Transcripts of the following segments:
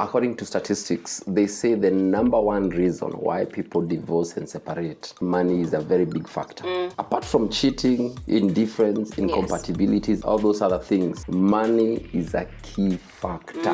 According to statistics, they say the number one reason why people divorce and separate, money is a very big factor. Apart from cheating, indifference, incompatibilities, all those other things, money is a key factor.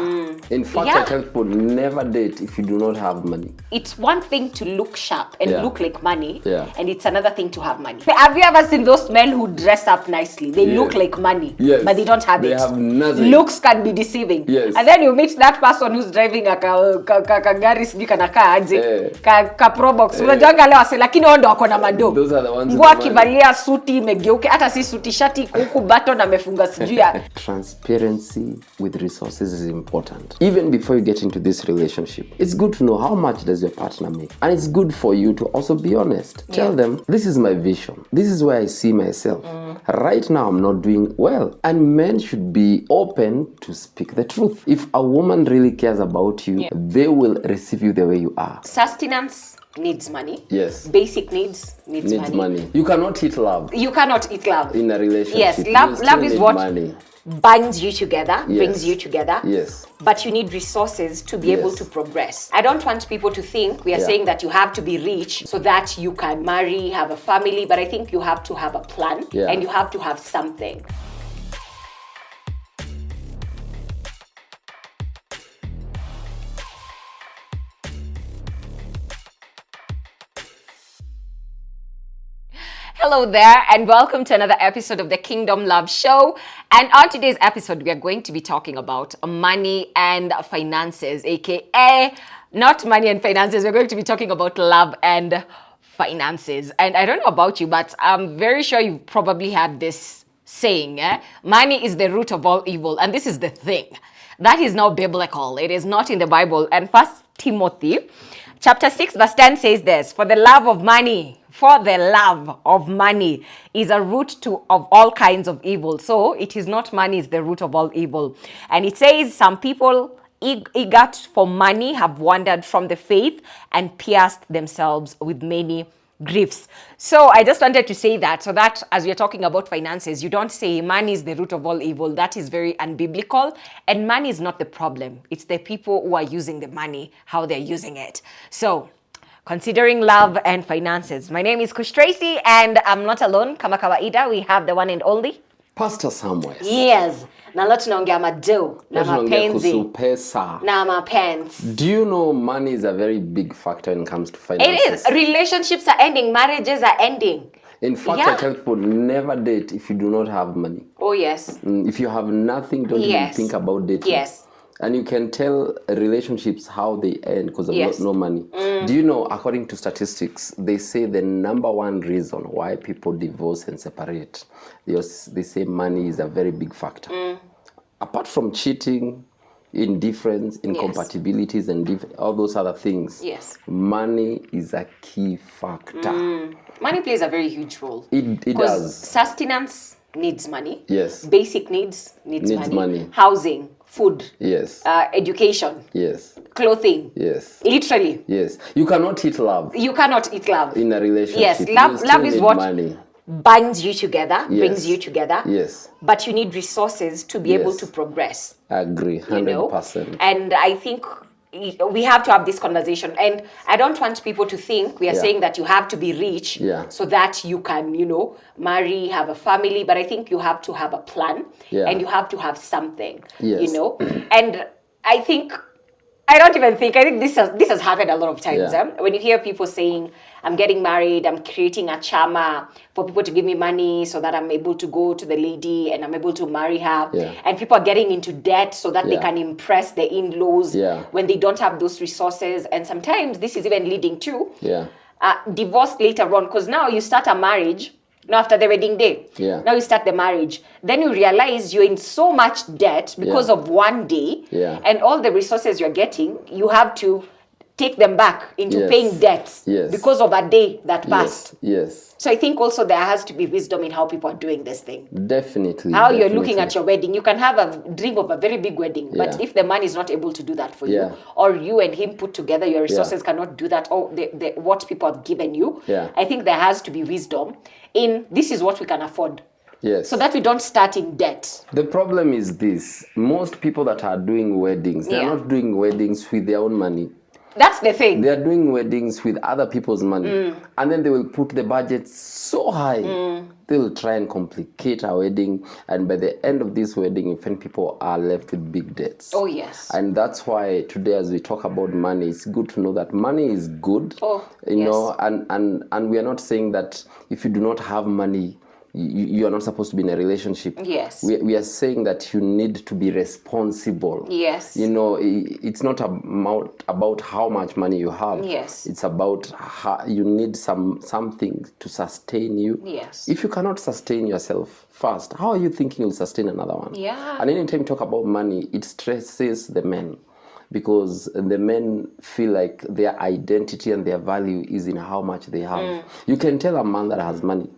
In fact, I tell people, never date if you do not have money. It's one thing to look sharp and look like money, and it's another thing to have money. Have you ever seen those men who dress up nicely? They look like money, but they don't have it. They have nothing. Looks can be deceiving. And then you meet that person who's driving a kagari sijui kanakaa aje, ka probox. Unajuanga leo wase lakini wao ndo wako na mado. Those are the ones. Nguo akivalia suti imegeuka, hata si suti, shati huku button amefunga sijui. Transparency with resources is important. Even before you get into this relationship, it's good to know how much does your partner make. And it's good for you to also be honest. Tell them, this is my vision. This is where I see myself. Right now, I'm not doing well. And men should be open to speak the truth. If a woman really cares about you, they will receive you the way you are. Sustenance needs money. Yes. Basic needs money. You cannot eat love. You cannot eat love. In a relationship. Yes, love is what money. Binds you together, brings you together. Yes. But you need resources to be able to progress. I don't want people to think we are saying that you have to be rich so that you can marry, have a family, but I think you have to have a plan and you have to have something. Hello there and welcome to another episode of the Kingdom Love Show. And on today's episode, we are going to be talking about money and finances, aka not money and finances. We're going to be talking about love and finances. And I don't know about you, but I'm very sure you've probably had this saying, money is the root of all evil. And this is the thing. That is not biblical. It is not in the Bible. And 1 Timothy chapter 6 verse 10 says this, for the love of money is a root of all kinds of evil. So it is not money is the root of all evil. And it says some people eager for money have wandered from the faith and pierced themselves with many griefs. So I just wanted to say that, so that as we're talking about finances, you don't say money is the root of all evil. That is very unbiblical. And money is not the problem. It's the people who are using the money, how they're using it. So considering love and finances. My name is Kush Tracey and I'm not alone. Kama kawaida, we have the one and only Pastor Samuel. Yes. Na leo tunaongea mado na mapenzi pesa na mapenzi. Do you know money is a very big factor when it comes to finances? It is. Relationships are ending. Marriages are ending. In fact, I tell people never date if you do not have money. Oh, yes. If you have nothing, don't even think about dating. Yes. And you can tell relationships how they end because of no money. Do you know, according to statistics, they say the number one reason why people divorce and separate, they say money is a very big factor. Apart from cheating, indifference, incompatibilities, and all those other things, money is a key factor. Money plays a very huge role. It does. Sustenance needs money. Yes. Basic needs money. Housing. Food. Yes. Education. Yes. Clothing. Yes. Literally. Yes. You cannot eat love. You cannot eat love. In a relationship. Yes. Love is what money binds you together, brings you together. Yes. But you need resources to be able to progress. I agree, 100%. And I think we have to have this conversation. And I don't want people to think we are saying that you have to be rich so that you can, marry, have a family. But I think you have to have a plan and you have to have something, And I think this has happened a lot of times. When you hear people saying, I'm getting married, I'm creating a chama for people to give me money so that I'm able to go to the lady and I'm able to marry her. And people are getting into debt so that they can impress the in-laws when they don't have those resources. And sometimes this is even leading to divorce later on, because now you start a marriage. Now after the wedding day, now you start the marriage. Then you realize you're in so much debt because of one day, and all the resources you're getting, you have to take them back into paying debts because of a day that passed. Yes. So I think also there has to be wisdom in how people are doing this thing. Definitely. How you're looking at your wedding. You can have a dream of a very big wedding, but if the man is not able to do that for you, or you and him put together, your resources cannot do that, or what people have given you, I think there has to be wisdom in this is what we can afford. Yes. So that we don't start in debt. The problem is this. Most people that are doing weddings, they're not doing weddings with their own money. That's the thing. They are doing weddings with other people's money. And then they will put the budget so high. They will try and complicate a wedding. And by the end of this wedding, even people are left with big debts. Oh, yes. And that's why today, as we talk about money, it's good to know that money is good. You know, and we are not saying that if you do not have money, you are not supposed to be in a relationship. Yes. We are saying that you need to be responsible. Yes. You know, it's not about how much money you have. Yes. It's about how you need something to sustain you. Yes. If you cannot sustain yourself first, how are you thinking you'll sustain another one? Yeah. And anytime you talk about money, it stresses the men. Because the men feel like their identity and their value is in how much they have. You can tell a man that has money,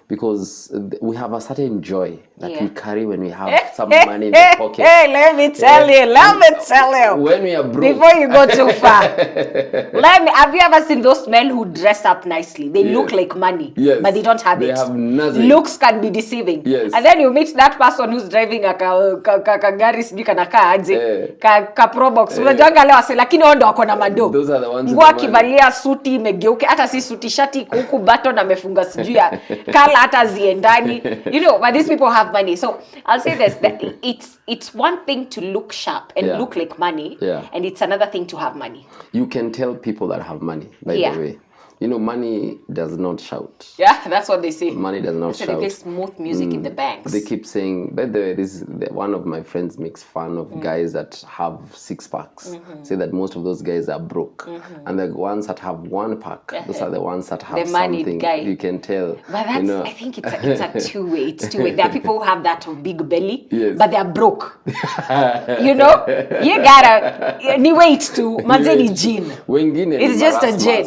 because we have a certain joy that we carry when we have some money in the pocket. Hey, let me tell you. When we are broke. Before you go too far. Have you ever seen those men who dress up nicely? They look like money, but they don't have it. They have nothing. Looks can be deceiving. Yes. And then you meet that person who's driving a kagari sijui kanakaa aje, ka probox. Unajuanga leo ase lakini wao ndo wako na mado. Those are the ones. Nguo akivalia suti imegeuke, hata si suti, shati huku button amefunga sijui ya kala hata ziendani. You know, but these people have money. So I'll say this, that it's one thing to look sharp and look like money, and it's another thing to have money. You can tell people that have money, by the way. You know, money does not shout. Yeah, that's what they say. Money does not shout. They play smooth music in the banks. They keep saying, by the way, one of my friends makes fun of guys that have 6 packs. Say that most of those guys are broke. And the ones that have 1 pack, those are the ones that have the money something. Guy. You can tell. But that's, you know. I think it's a two-way. It's two-way. There are people who have that big belly, yes. but they're broke. You know? You gotta, ni wait to, manzeni gin. It's just a gin.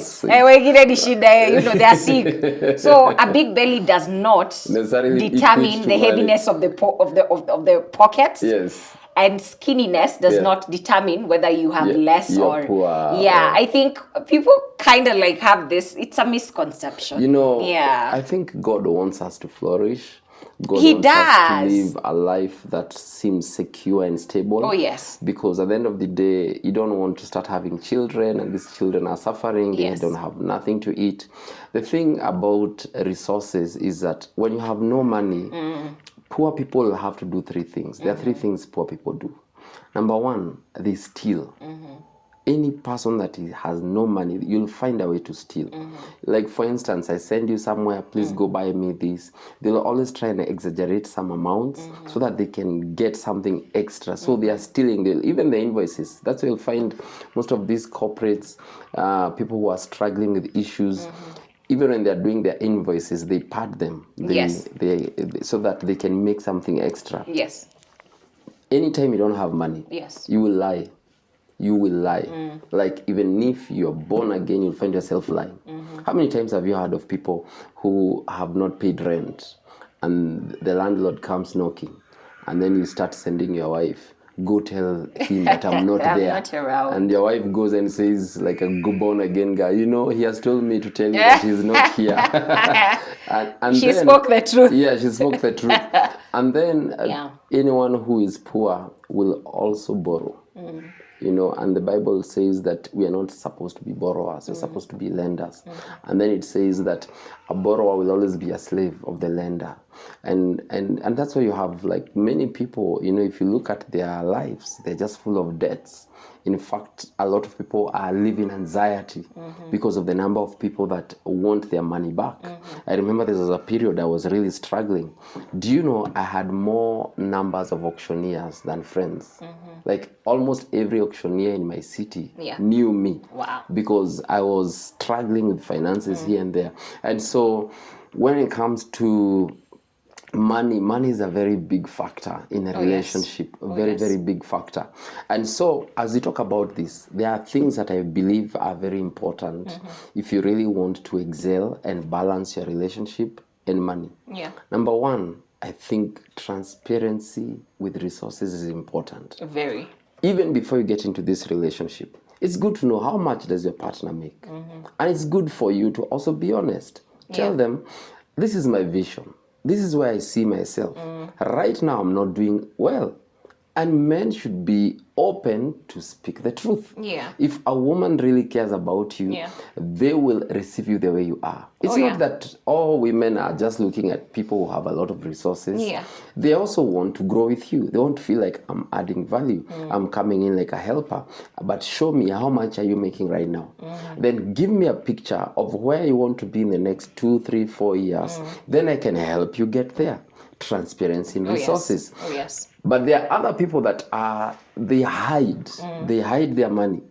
You know, they are sick. So a big belly does not determine the heaviness of the pocket. Yes. And skinniness does not determine whether you have less or poor. I think people kind of like have this. It's a misconception. You know. I think God wants us to flourish. God He wants does. us to live a life that seems secure and stable. Oh, yes. Because at the end of the day, you don't want to start having children and these children are suffering. They don't have nothing to eat. The thing about resources is that when you have no money, poor people have to do 3 things. There are 3 things poor people do. Number 1, they steal. Any person that has no money, you'll find a way to steal. Like, for instance, I send you somewhere, please go buy me this. They'll always try and exaggerate some amounts so that they can get something extra. So they are stealing, even the invoices. That's where you'll find most of these corporates, people who are struggling with issues. Even when they're doing their invoices, they pad them. They, so that they can make something extra. Yes. Anytime you don't have money, you will lie. You will lie. Like, even if you're born again, you'll find yourself lying. How many times have you heard of people who have not paid rent and the landlord comes knocking, and then you start sending your wife, go tell him that I'm not I'm there. not around. And your wife goes and says, like a born again guy, you know, he has told me to tell you that he's not here. and she then, spoke the truth. Yeah, she spoke the truth. And then anyone who is poor will also borrow. You know, and the Bible says that we are not supposed to be borrowers, we're supposed to be lenders. And then it says that a borrower will always be a slave of the lender. And that's why you have, like, many people, you know, if you look at their lives, they're just full of debts. In fact, a lot of people are living anxiety because of the number of people that want their money back. I remember there was a period I was really struggling. Do you know I had more numbers of auctioneers than friends? Like, almost every auctioneer in my city knew me. Wow. Because I was struggling with finances here and there. And so when it comes to money is a very big factor in a relationship. Very big factor. And so as we talk about this, there are things that I believe are very important if you really want to excel and balance your relationship and money. Number 1, I think transparency with resources is important. Very. Even before you get into this relationship, it's good to know how much does your partner make. And it's good for you to also be honest. Tell them, this is my vision. this is where I see myself. Right now, I'm not doing well. And men should be open to speak the truth. Yeah. If a woman really cares about you, they will receive you the way you are. It's not that all women are just looking at people who have a lot of resources. Yeah. They also want to grow with you. They want to feel like I'm adding value. I'm coming in like a helper. But show me, how much are you making right now? Then give me a picture of where you want to be in the next 2, 3, 4 years. Then I can help you get there. Transparency in resources. Oh, yes. But there are other people that they hide. They hide their money.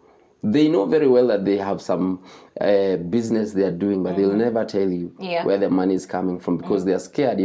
They know very well that they have some business they are doing, but they'll never tell you where the money is coming from, because they are scared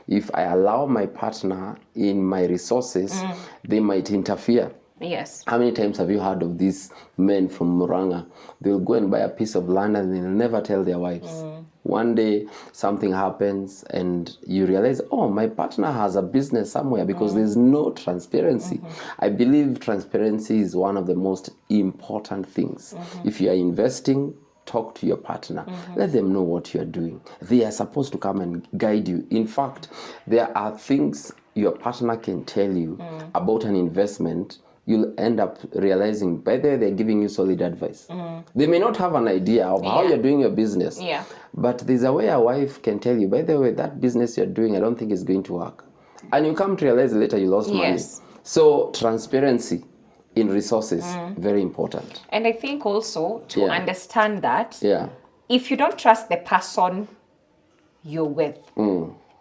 if I allow my partner in my resources, they might interfere. Yes. How many times have you heard of these men from Muranga? They'll go and buy a piece of land and they'll never tell their wives. One day something happens and you realize, oh, my partner has a business somewhere, because there's no transparency. I believe transparency is one of the most important things. If you are investing, talk to your partner. Let them know what you are doing. They are supposed to come and guide you. In fact, there are things your partner can tell you about an investment. You'll end up realizing, by the way, they're giving you solid advice. They may not have an idea of how you're doing your business, but there's a way a wife can tell you, by the way, that business you're doing, I don't think is going to work. And you come to realize later you lost money. So transparency in resources, very important. And I think also to understand that if you don't trust the person you're with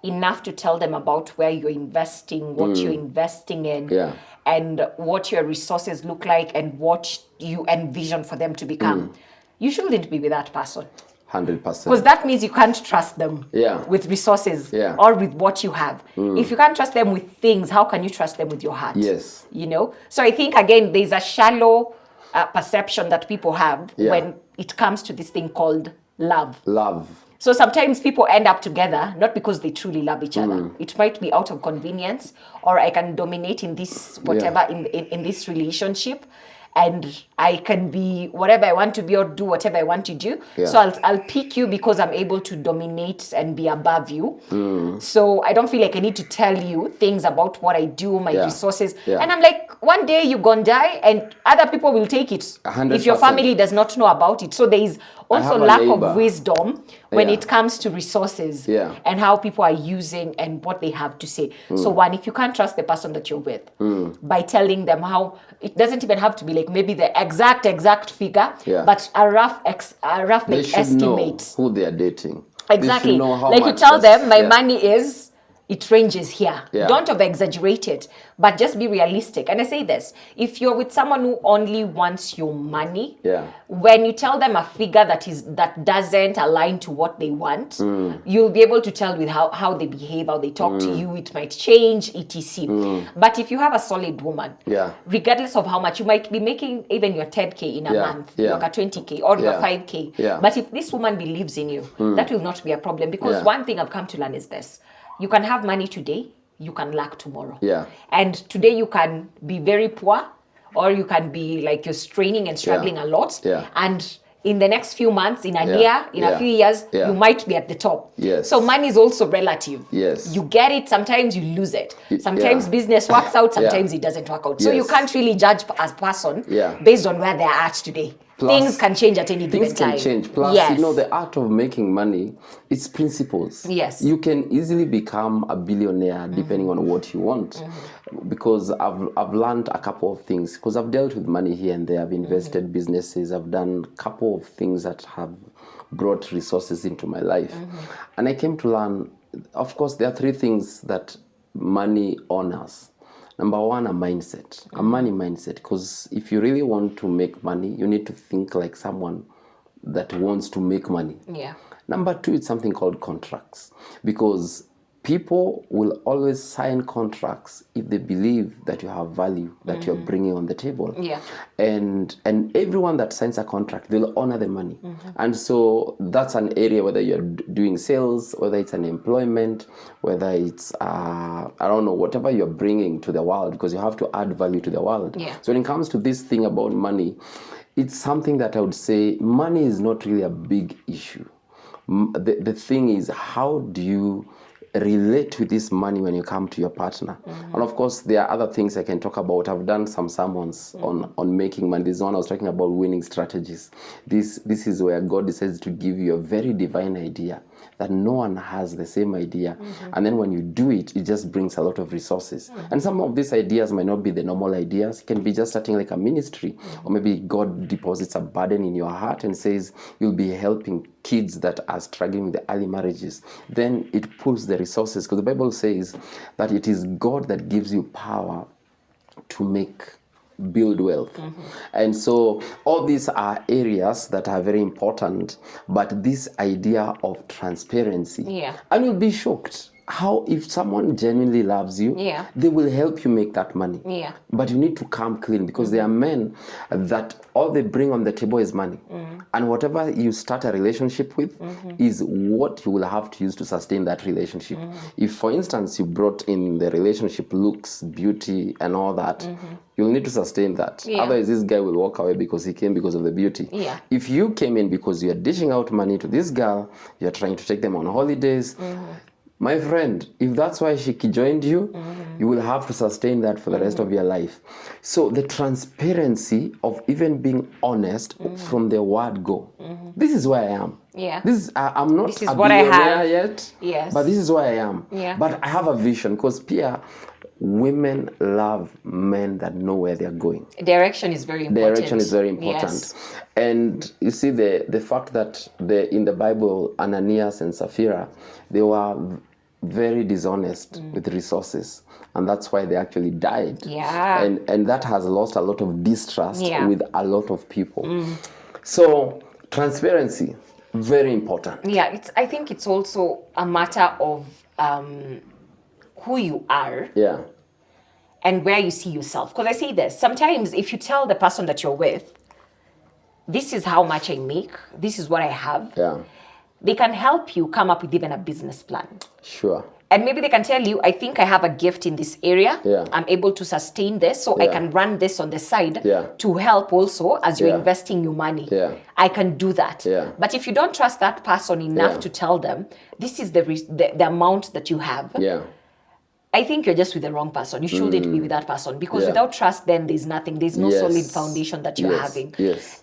enough to tell them about where you're investing, what you're investing in, and what your resources look like and what you envision for them to become, you shouldn't be with that person. 100%. Because that means you can't trust them with resources or with what you have. If you can't trust them with things, how can you trust them with your heart? Yes. You know? So I think, again, there's a shallow perception that people have when it comes to this thing called love. Love. So sometimes people end up together, not because they truly love each other. It might be out of convenience, or I can dominate in this, whatever, in this relationship. And I can be whatever I want to be or do whatever I want to do. So I'll pick you because I'm able to dominate and be above you. So I don't feel like I need to tell you things about what I do, my resources. And I'm like, one day you're going to die and other people will take it 100%. if your family does not know about it. So there is also lack of wisdom when it comes to resources and how people are using and what they have to say. So one, if you can't trust the person that you're with by telling them how, it doesn't even have to be like maybe the exact figure, but a rough they should estimate. Know who they are dating. Exactly. Know how like you much tell them, my money is, it ranges here. Don't over-exaggerate it, but just be realistic. And I say this, if you're with someone who only wants your money, when you tell them a figure that doesn't align to what they want, you'll be able to tell with how they behave, how they talk to you, it might change, etc. But if you have a solid woman, regardless of how much, you might be making even your 10K in a month, like a 20K or your 5K. But if this woman believes in you, that will not be a problem. Because one thing I've come to learn is this. You can have money today, you can lack tomorrow. And today you can be very poor, or you can be like you're straining and struggling a lot. And in the next few months, in a year, in a few years, you might be at the top. So money is also relative. You get it, sometimes you lose it. Sometimes business works out, sometimes it doesn't work out. So you can't really judge a person based on where they're at today. Plus, things can change at any given time. Things can change. Plus, you know, the art of making money, it's principles. You can easily become a billionaire depending on what you want. Because I've learned a couple of things. Because I've dealt with money here and there. I've invested businesses. I've done a couple of things that have brought resources into my life. And I came to learn, of course, there are 3 things that money honors. Number 1, a mindset, a money mindset. Because if you really want to make money, you need to think like someone that wants to make money. Number 2, it's something called contracts. Because people will always sign contracts if they believe that you have value that you're bringing on the table. And everyone that signs a contract, they'll honor the money. And so that's an area, whether you're doing sales, whether it's an employment, whether it's, I don't know, whatever you're bringing to the world, because you have to add value to the world. So when it comes to this thing about money, it's something that I would say money is not really a big issue. The thing is, how do you relate with this money when you come to your partner. And of course, there are other things I can talk about. I've done some sermons on making money. This one I was talking about winning strategies. This is where God decides to give you a very divine idea that no one has the same idea. And then when you do it, it just brings a lot of resources. And some of these ideas might not be the normal ideas. It can be just starting like a ministry, or maybe God deposits a burden in your heart and says you'll be helping kids that are struggling with the early marriages. Then it pulls the resources, because the Bible says that it is God that gives you power to build wealth. And so all these are areas that are very important, but this idea of transparency, and you'll be shocked how if someone genuinely loves you, they will help you make that money. But you need to come clean, because there are men that all they bring on the table is money. And whatever you start a relationship with is what you will have to use to sustain that relationship. If, for instance, you brought in the relationship looks, beauty, and all that, you'll need to sustain that. Otherwise, this guy will walk away because he came because of the beauty. If you came in because you're dishing out money to this girl, you're trying to take them on holidays, my friend, if that's why she joined you, you will have to sustain that for the rest of your life. So the transparency of even being honest from the word go. This is where I am. I'm not a billionaire yet, but this is where I am. But I have a vision, because Pia, women love men that know where they're going. Direction is very important. Yes. And you see the fact that in the Bible, Ananias and Sapphira, they were very dishonest with resources, and that's why they actually died. And that has lost a lot of distrust with a lot of people. So transparency, very important. I think it's also a matter of who you are and where you see yourself. Because I say this, sometimes if you tell the person that you're with, this is how much I make, this is what I have, they can help you come up with even a business plan. Sure. And maybe they can tell you, I think I have a gift in this area. I'm able to sustain this, so I can run this on the side to help also as you're investing your money. I can do that. But if you don't trust that person enough to tell them, this is the amount that you have, I think you're just with the wrong person. You shouldn't be with that person, because without trust, then there's nothing. There's no solid foundation that you're having.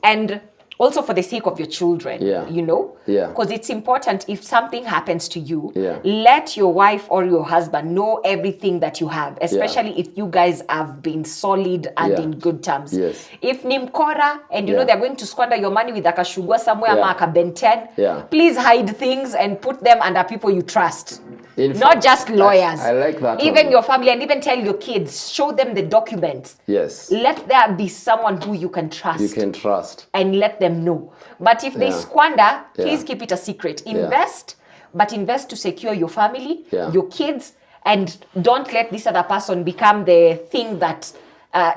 And also for the sake of your children, you know, because it's important, if something happens to you, let your wife or your husband know everything that you have, especially if you guys have been solid and in good terms. If Nimkora and you know they're going to squander your money with a kashugwa somewhere, a Ben-10, please hide things and put them under people you trust. Not just lawyers. I like that. Even your family, and even tell your kids, show them the documents. Let there be someone who you can trust. And let them know. But if they squander, please keep it a secret. Invest, but invest to secure your family, your kids, and don't let this other person become the thing that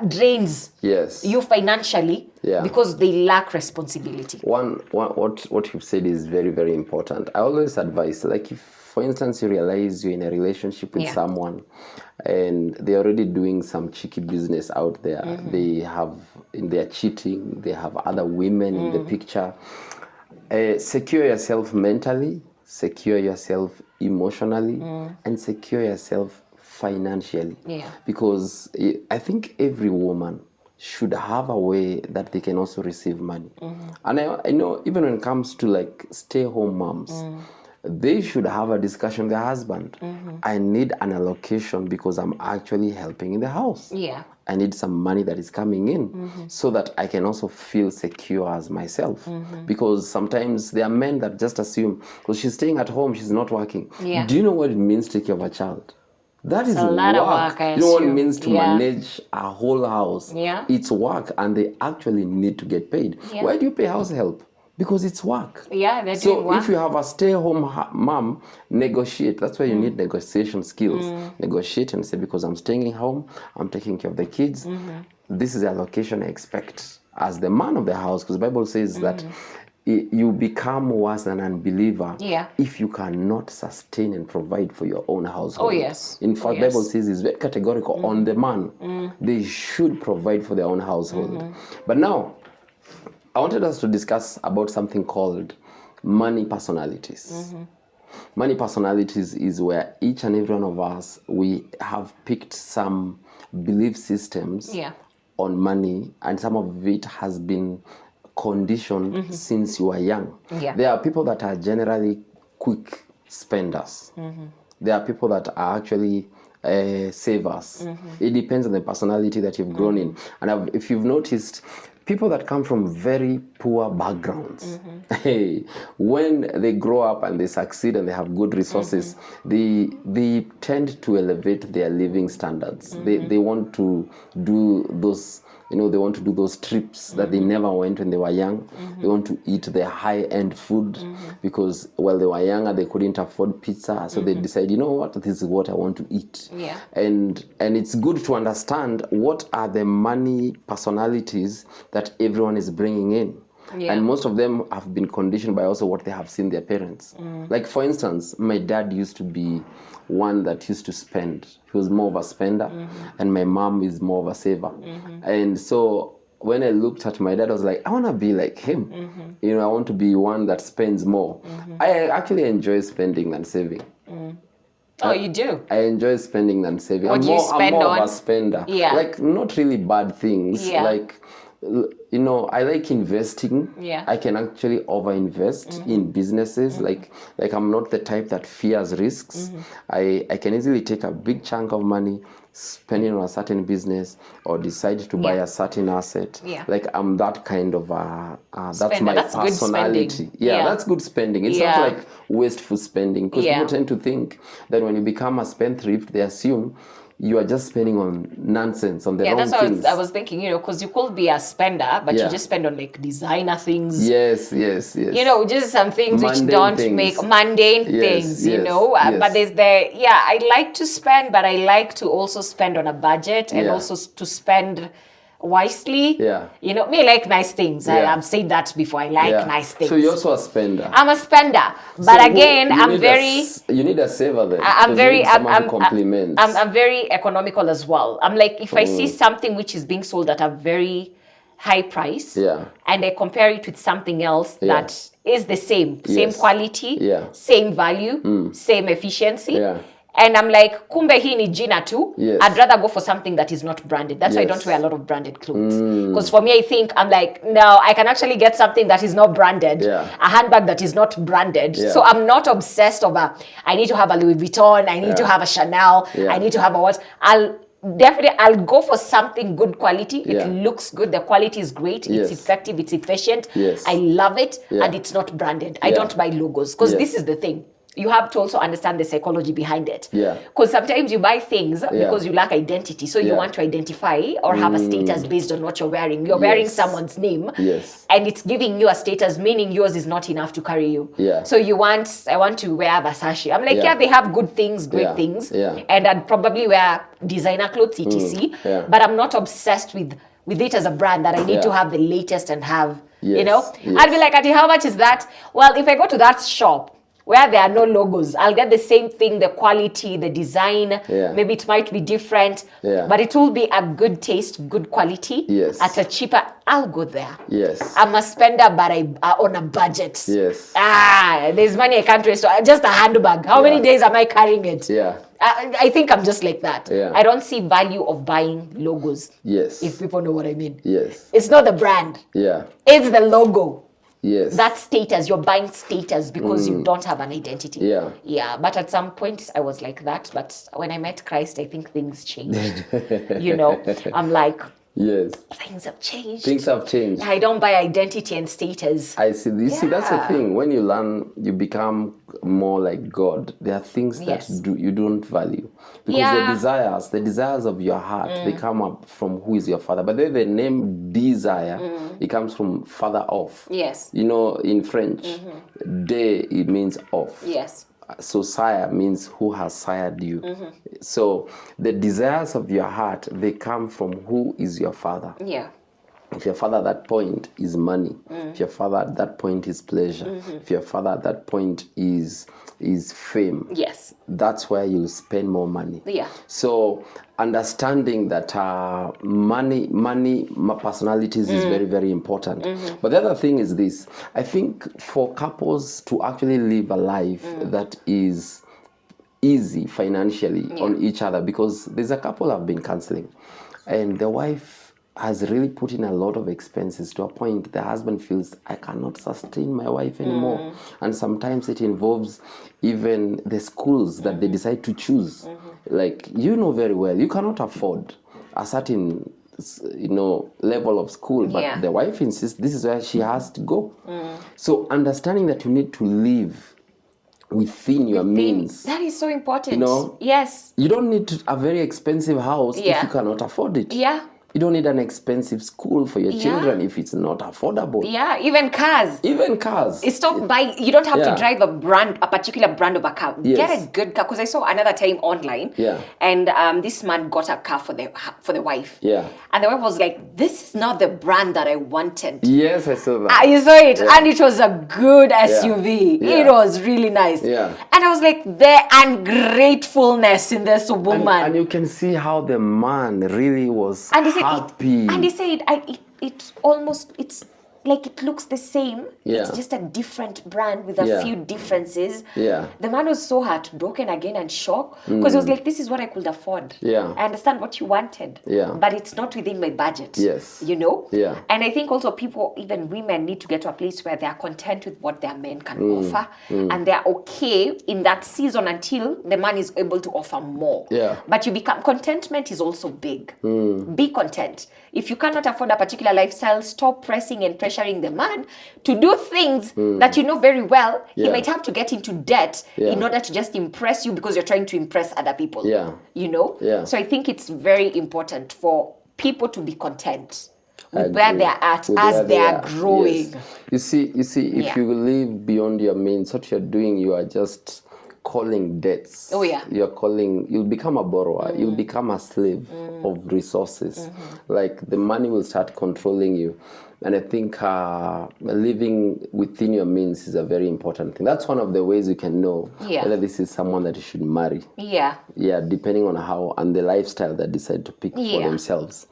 drains you financially because they lack responsibility. What you've said is very, very important. I always advise, like, if for instance you realize you're in a relationship with someone and they're already doing some cheeky business out there, they're cheating, they have other women in the picture, secure yourself mentally, secure yourself emotionally, and secure yourself financially. Because I think every woman should have a way that they can also receive money. And I know even when it comes to like stay-home moms, they should have a discussion with their husband. I need an allocation because I'm actually helping in the house. I need some money that is coming in so that I can also feel secure as myself. Because sometimes there are men that just assume, because she's staying at home, she's not working. Do you know what it means to take care of a child? That is a lot of work. You know what it means to manage a whole house? It's work, and they actually need to get paid. Why do you pay house help? Because it's work. They're doing work. If you have a stay-home mom, negotiate. That's why you need negotiation skills. Negotiate and say, because I'm staying home, I'm taking care of the kids. This is the allocation I expect as the man of the house. Because the Bible says that you become worse than an unbeliever if you cannot sustain and provide for your own household. In fact, the Bible says it's very categorical on the man. They should provide for their own household. But now, I wanted us to discuss about something called money personalities. Money personalities is where each and every one of us, we have picked some belief systems on money, and some of it has been conditioned since you are young. There are people that are generally quick spenders. There are people that are actually savers. It depends on the personality that you've grown in. And if you've noticed, people that come from very poor backgrounds, hey, when they grow up and they succeed and they have good resources, they tend to elevate their living standards. They want to do those, they want to do those trips that they never went when they were young. They want to eat their high-end food because while they were younger, they couldn't afford pizza. So they decide, you know what, this is what I want to eat. And it's good to understand what are the money personalities that everyone is bringing in. And most of them have been conditioned by also what they have seen their parents. Like, for instance, my dad used to be one that used to spend. He was more of a spender, and my mom is more of a saver. And so when I looked at my dad, I was like, I want to be like him. I want to be one that spends more. I actually enjoy spending than saving. Oh, you do? I enjoy spending than saving. What do you spend I'm more on? of a spender. Like, not really bad things. Like, I like investing. I can actually over-invest in businesses. Like I'm not the type that fears risks. I can easily take a big chunk of money, spend it on a certain business, or decide to buy a certain asset. Like, I'm that kind of that's my personality. That's good spending. It's not like wasteful spending, because people tend to think that when you become a spendthrift, they assume you are just spending on nonsense, on the wrong things. That's what I was thinking, because you could be a spender, but you just spend on like designer things. Yes. Just some things mundane which don't things. make mundane things, But there's I like to spend, but I like to also spend on a budget and also to spend wisely. Me, I like nice things. I've said that before. I like nice things. So you're also a spender. I'm a spender, but again, I'm very. You need a saver then. I'm very. Compliments. I'm very economical as well. I'm like, if I see something which is being sold at a very high price, and I compare it with something else that is the same quality, same value, same efficiency. And I'm like, kumbe hii ni jina tu. I'd rather go for something that is not branded. That's why I don't wear a lot of branded clothes. Because for me, I think, I'm like, no, I can actually get something that is not branded. A handbag that is not branded. So I'm not obsessed over, I need to have a Louis Vuitton, I need to have a Chanel, I need to have a what. I'll go for something good quality. It looks good. The quality is great. It's effective. It's efficient. I love it. And it's not branded. I don't buy logos. Because this is the thing. You have to also understand the psychology behind it. Because sometimes you buy things because you lack identity. So you want to identify or have a status based on what you're wearing. You're wearing someone's name. And it's giving you a status, meaning yours is not enough to carry you. So I want to wear Versace. I'm like, they have good things, great things. And I'd probably wear designer clothes, etc. But I'm not obsessed with it as a brand that I need to have the latest and have, I'd be like, Ati, how much is that? Well, if I go to that shop, where there are no logos, I'll get the same thing, the quality, the design. Maybe it might be different, but it will be a good taste, good quality at a cheaper. I'll go there. I'm a spender, but I on a budget. There's money I can't waste. Just a handbag. How many days am I carrying it? I think I'm just like that. I don't see value of buying logos. If people know what I mean. It's not the brand. It's the logo. That status, you're buying status because you don't have an identity. But at some point I was like that. But when I met Christ, I think things changed. I'm like, things have changed. I don't buy identity and status. I see. You see, that's the thing. When you learn, you become more like God. There are things that you don't value. Because the desires of your heart, they come up from who is your father. But then the name desire, it comes from father of. In French, de, it means of. So sire means who has sired you. So the desires of your heart, they come from who is your father. If your father at that point is money, if your father at that point is pleasure, if your father at that point is fame, that's where you spend more money. So understanding that money personalities is very, very important. But the other thing is this. I think for couples to actually live a life that is easy financially on each other, because there's a couple I've been counseling, and the wife has really put in a lot of expenses to a point the husband feels, I cannot sustain my wife anymore. And sometimes it involves even the schools that they decide to choose. Like, you know very well, you cannot afford a certain level of school, but the wife insists this is where she has to go. So understanding that you need to live within your means. That is so important. Yes. You don't need a very expensive house if you cannot afford it. Yeah. You don't need an expensive school for your children if it's not affordable. Yeah, even cars. Stop buying. You don't have to drive a particular brand of a car. Get a good car. Because I saw another time online. And this man got a car for the wife. And the wife was like, this is not the brand that I wanted. Yes, I saw that. You saw it. And it was a good SUV. It was really nice. And I was like, the ungratefulness in this woman. And you can see how the man really was happy. And he said, it's like it looks the same. It's just a different brand with a few differences. The man was so heartbroken again and shocked because he was like, this is what I could afford. I understand what you wanted, but it's not within my budget. And I think also people, even women, need to get to a place where they are content with what their men can offer, and they're okay in that season until the man is able to offer more. But contentment is also big. Be content. If you cannot afford a particular lifestyle, stop pressing and pressuring the man to do things that you know very well he might have to get into debt in order to just impress you because you're trying to impress other people. So I think it's very important for people to be content with where they're at as they are growing. You see, if you live beyond your means, what you're doing, you are just calling debts. You'll become a borrower. You'll become a slave of resources. Like, the money will start controlling you. And I think living within your means is a very important thing. That's one of the ways you can know whether this is someone that you should marry. Depending on how and the lifestyle they decide to pick for themselves.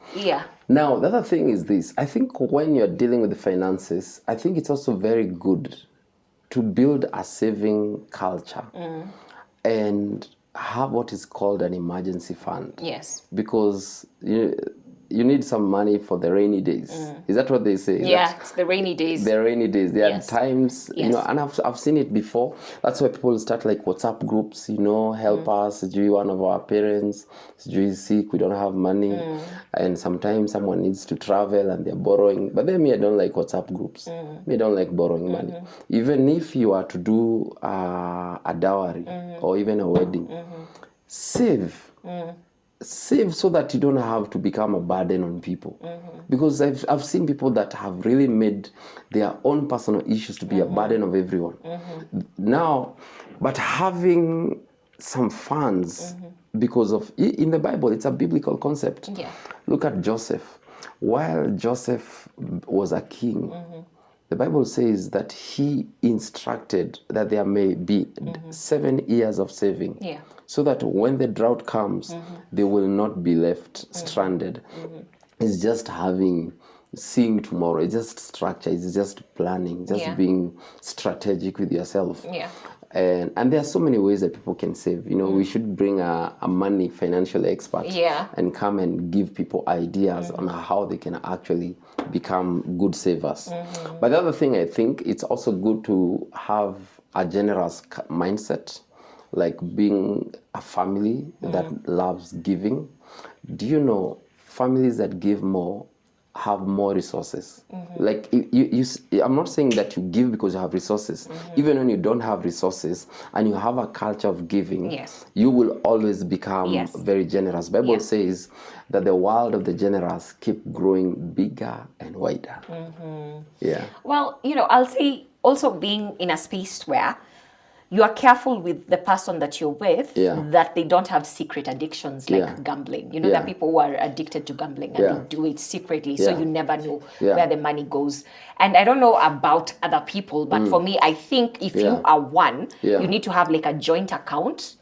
Now, the other thing is this. I think when you're dealing with the finances, I think it's also very good to build a saving culture and have what is called an emergency fund. Because you need some money for the rainy days. Is that what they say? It's the rainy days. The rainy days. There are times, and I've seen it before. That's why people start like WhatsApp groups, help us. One of our parents is sick, we don't have money. And sometimes someone needs to travel and they're borrowing. But then I don't like WhatsApp groups. I don't like borrowing money. Even if you are to do a dowry or even a wedding, save so that you don't have to become a burden on people. Because I've seen people that have really made their own personal issues to be a burden of everyone. Now, but having some funds, because of, in the Bible, it's a biblical concept. Look at Joseph. While Joseph was a king, the Bible says that he instructed that there may be 7 years of saving. So that when the drought comes, they will not be left stranded. It's just seeing tomorrow. It's just structure. It's just planning. Just being strategic with yourself. And there are so many ways that people can save. We should bring a money financial expert and come and give people ideas on how they can actually become good savers. But the other thing, I think it's also good to have a generous mindset. Like being a family that loves giving. Do you know families that give more have more resources? Like, I'm not saying that you give because you have resources. Even when you don't have resources and you have a culture of giving, you will always become very generous. Bible says that the world of the generous keep growing bigger and wider. Well, I'll say also being in a space where you are careful with the person that you're with, that they don't have secret addictions like gambling. There are people who are addicted to gambling and they do it secretly, so you never know where the money goes. And I don't know about other people, but for me, I think if you are one, you need to have like a joint account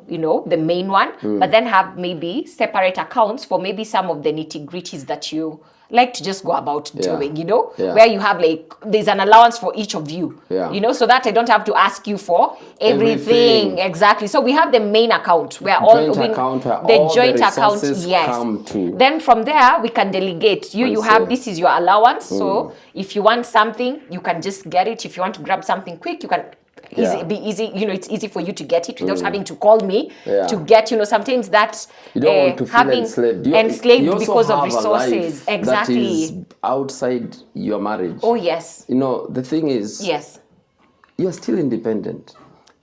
the main one, but then have maybe separate accounts for maybe some of the nitty-gritties that you like to just go about doing, where you have there's an allowance for each of you, so that I don't have to ask you for everything. Exactly. So we have the main account where the joint account, yes. Come to. Then from there we can delegate. You have, this is your allowance. So if you want something, you can just get it. If you want to grab something quick, you can be easy, it's easy for you to get it without having to call me to get, sometimes that's you don't want to feel enslaved because of resources. Exactly. That is outside your marriage. Oh yes. The thing is, yes, you're still independent.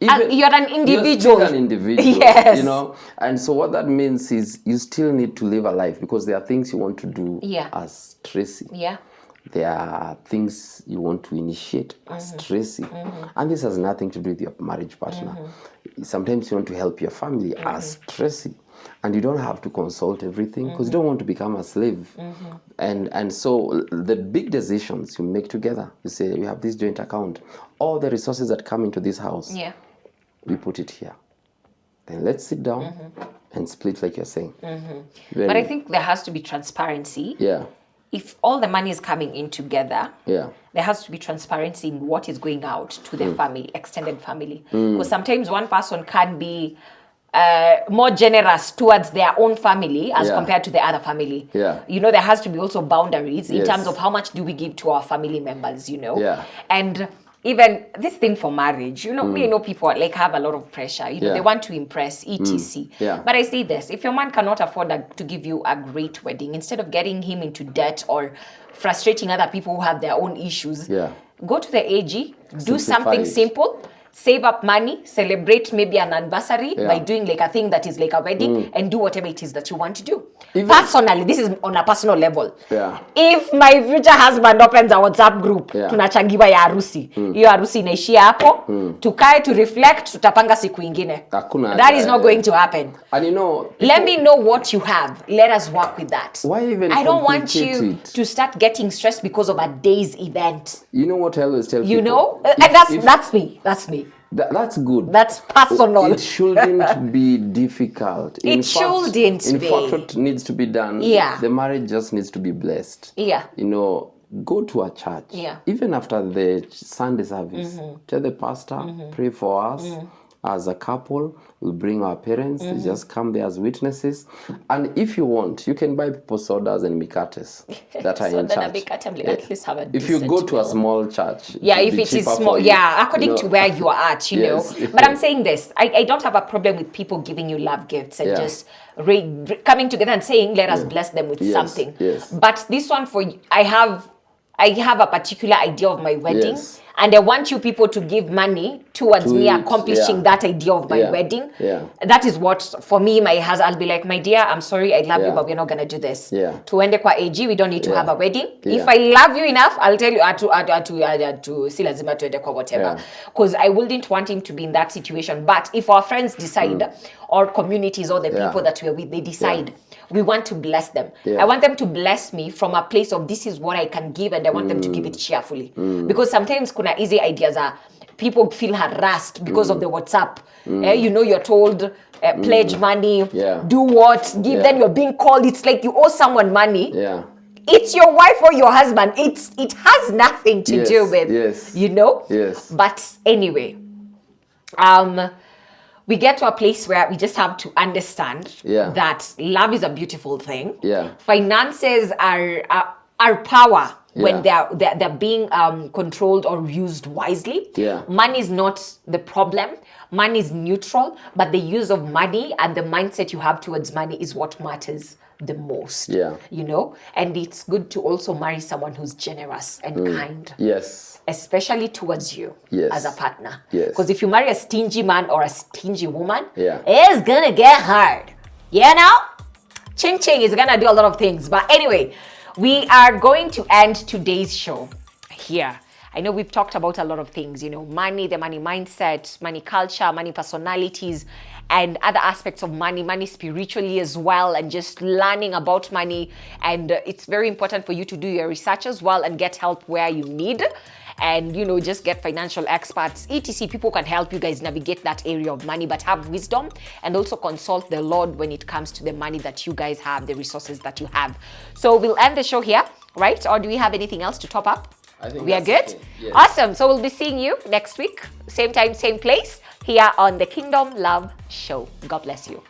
You're an individual. You're still an individual. Yes. And so what that means is you still need to live a life, because there are things you want to do as Tracey. Yeah. There are things you want to initiate as Tracey. And this has nothing to do with your marriage partner. Sometimes you want to help your family as Tracey. And you don't have to consult everything, because you don't want to become a slave. And so the big decisions you make together, you say, we have this joint account. All the resources that come into this house, we put it here. Then let's sit down and split like you're saying. But I think there has to be transparency. Yeah. If all the money is coming in together, there has to be transparency in what is going out to the family, extended family. Because sometimes one person can be more generous towards their own family as compared to the other family. There has to be also boundaries in terms of how much do we give to our family members, And even this thing for marriage, we know people have a lot of pressure. They want to impress, etc. But I say this: if your man cannot afford to give you a great wedding, instead of getting him into debt or frustrating other people who have their own issues, go to the AG, do something simple. Save up money, celebrate maybe an anniversary by doing a thing that is like a wedding, and do whatever it is that you want to do. Personally, this is on a personal level. If my future husband opens a WhatsApp group, tunachangiwa ya harusi. Hiyo harusi inaishia hapo. Tukae to reflect, tutapanga siku ingine. That is not going to happen. And let me know what you have. Let us work with that. Why even I don't want you to start getting stressed because of a day's event. You know what I always tell people? That's me. That's me. That's good. That's personal. It shouldn't be difficult. In fact, what needs to be done, the marriage just needs to be blessed. Go to a church. Even after the Sunday service, tell the pastor, pray for us. As a couple, we'll bring our parents. They just come there as witnesses. And if you want, you can buy people sodas and mikates that are in church. At least have a if you go to a small church, if it is small, according to where you are at, But I'm saying this: I don't have a problem with people giving you love gifts and just coming together and saying, "Let us bless them with something." But this one for I have a particular idea of my wedding. And I want you people to give money towards me accomplishing that idea of my wedding. That is what, for me, my husband, I'll be like, my dear, I'm sorry, I love you, but we're not going to do this. Tuende kwa AG, we don't need to have a wedding. If I love you enough, I'll tell you to si lazima tuende kwa whatever. Because I wouldn't want him to be in that situation. But if our friends decide, or communities or the people that we're with, they decide, we want to bless them. I want them to bless me from a place of this is what I can give, and I want them to give it cheerfully. Because sometimes kuna easy ideas are people feel harassed because of the WhatsApp. You're told pledge money, do what, give, then you're being called. It's like you owe someone money. It's your wife or your husband. It has nothing to do with, But anyway, we get to a place where we just have to understand that love is a beautiful thing. Finances are power when they're being controlled or used wisely. Money is not the problem. Money is neutral, but the use of money and the mindset you have towards money is what matters the most. And it's good to also marry someone who's generous and kind. Especially towards you as a partner. Because if you marry a stingy man or a stingy woman, it's gonna get hard. Ching ching is gonna do a lot of things. But anyway, we are going to end today's show here. I know we've talked about a lot of things, money, the money mindset, money culture, money personalities, and other aspects of money spiritually as well, and just learning about money. And it's very important for you to do your research as well and get help where you need. and, you know, just get financial experts, etc. People can help you guys navigate that area of money, but have wisdom and also consult the Lord when it comes to the money that you guys have, the resources that you have. So we'll end the show here, right? Or do we have anything else to top up? I think we are good? Okay. Yes. Awesome. So we'll be seeing you next week, same time, same place, here on the Kingdom Love Show. God bless you.